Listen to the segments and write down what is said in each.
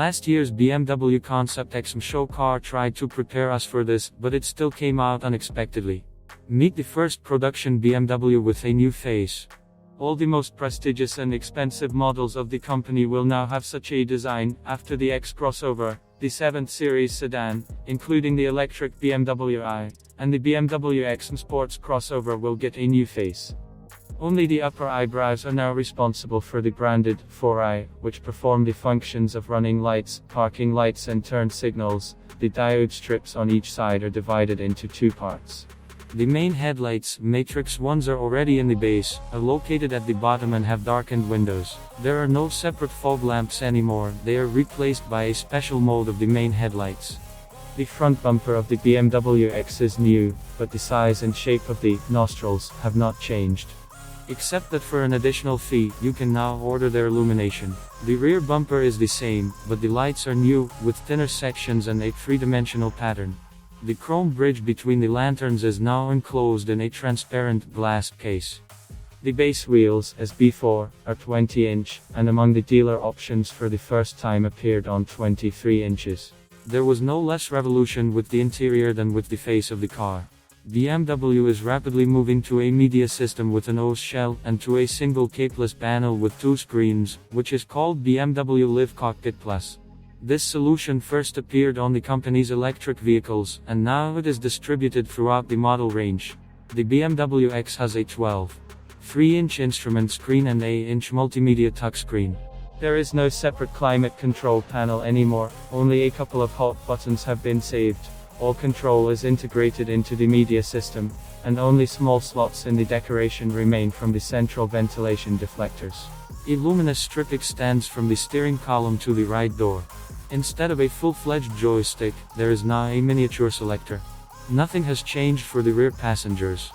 Last year's BMW Concept X show car tried to prepare us for this, but it still came out unexpectedly. Meet the first production BMW with a new face. All the most prestigious and expensive models of the company will now have such a design, after the X crossover, the 7th series sedan, including the electric BMW i, and the BMW X Sports crossover will get a new face. Only the upper eyebrows are now responsible for the branded 4i, which perform the functions of running lights, parking lights and turn signals. The diode strips on each side are divided into two parts. The main headlights, matrix ones, are already in the base, are located at the bottom and have darkened windows. There are no separate fog lamps anymore, they are replaced by a special mode of the main headlights. The front bumper of the BMW X is new, but the size and shape of the nostrils have not changed. Except that for an additional fee, you can now order their illumination. The rear bumper is the same, but the lights are new, with thinner sections and a three-dimensional pattern. The chrome bridge between the lanterns is now enclosed in a transparent glass case. The base wheels, as before, are 20-inch, and among the dealer options for the first time appeared on 23 inches. There was no less revolution with the interior than with the face of the car. BMW is rapidly moving to a media system with an OS shell, and to a single capeless panel with two screens, which is called BMW Live Cockpit Plus. This solution first appeared on the company's electric vehicles, and now it is distributed throughout the model range. The BMW X has a 12.3-inch instrument screen and an 8-inch multimedia touchscreen. There is no separate climate control panel anymore, only a couple of hot buttons have been saved. All control is integrated into the media system, and only small slots in the decoration remain from the central ventilation deflectors. A luminous strip extends from the steering column to the right door. Instead of a full-fledged joystick, there is now a miniature selector. Nothing has changed for the rear passengers.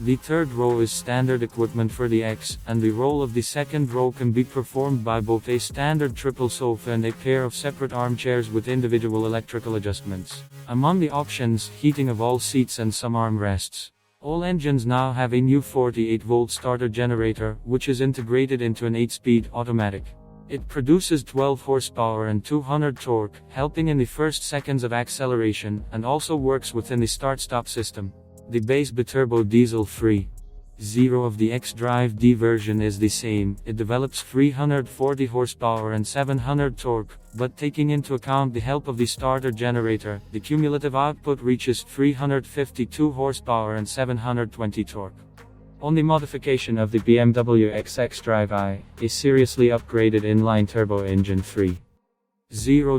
The third row is standard equipment for the X, and the role of the second row can be performed by both a standard triple sofa and a pair of separate armchairs with individual electrical adjustments. Among the options, heating of all seats and some armrests. All engines now have a new 48-volt starter generator, which is integrated into an 8-speed automatic. It produces 12 horsepower and 200 torque, helping in the first seconds of acceleration, and also works within the start-stop system. The base biturbo diesel 3.0 of the X-Drive D version is the same. It develops 340 horsepower and 700 torque, but taking into account the help of the starter generator, the cumulative output reaches 352 horsepower and 720 torque. On the modification of the BMW X-Drive i, a seriously upgraded inline turbo engine 3.0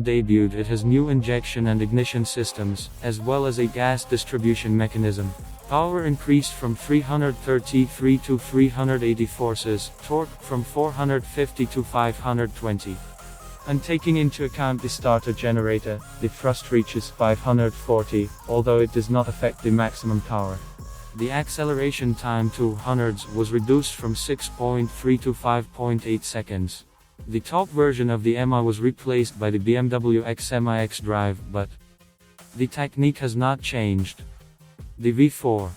debuted. It has new injection and ignition systems, as well as a gas distribution mechanism. Power increased from 333 to 380 forces, torque from 450 to 520. And taking into account the starter generator, the thrust reaches 540, although it does not affect the maximum power. The acceleration time to hundreds was reduced from 6.3 to 5.8 seconds. The top version of the MI was replaced by the BMW X7 X-Drive, but the technique has not changed. The V4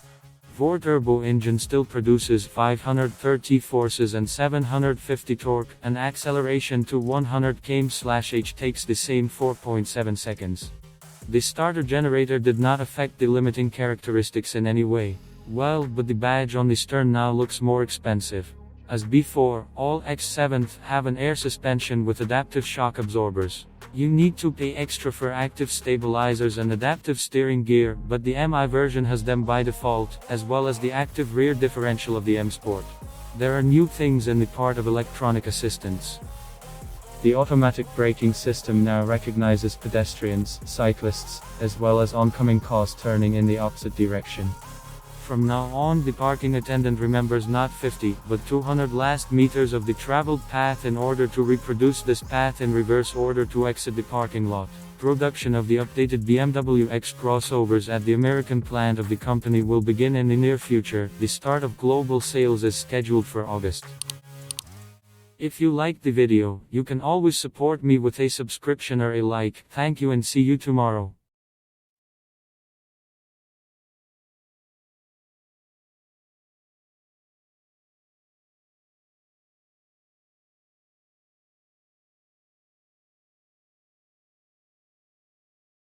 turbo engine still produces 530 forces and 750 torque, and acceleration to 100 km/h takes the same 4.7 seconds. The starter generator did not affect the limiting characteristics in any way. Well, but the badge on the stern now looks more expensive. As before, all X7s have an air suspension with adaptive shock absorbers. You need to pay extra for active stabilizers and adaptive steering gear, but the MI version has them by default, as well as the active rear differential of the M Sport. There are new things in the part of electronic assistance. The automatic braking system now recognizes pedestrians, cyclists, as well as oncoming cars turning in the opposite direction. From now on, the parking attendant remembers not 50, but 200 last meters of the traveled path in order to reproduce this path in reverse order to exit the parking lot. Production of the updated BMW X crossovers at the American plant of the company will begin in the near future. The start of global sales is scheduled for August. If you liked the video, you can always support me with a subscription or a like. Thank you and see you tomorrow.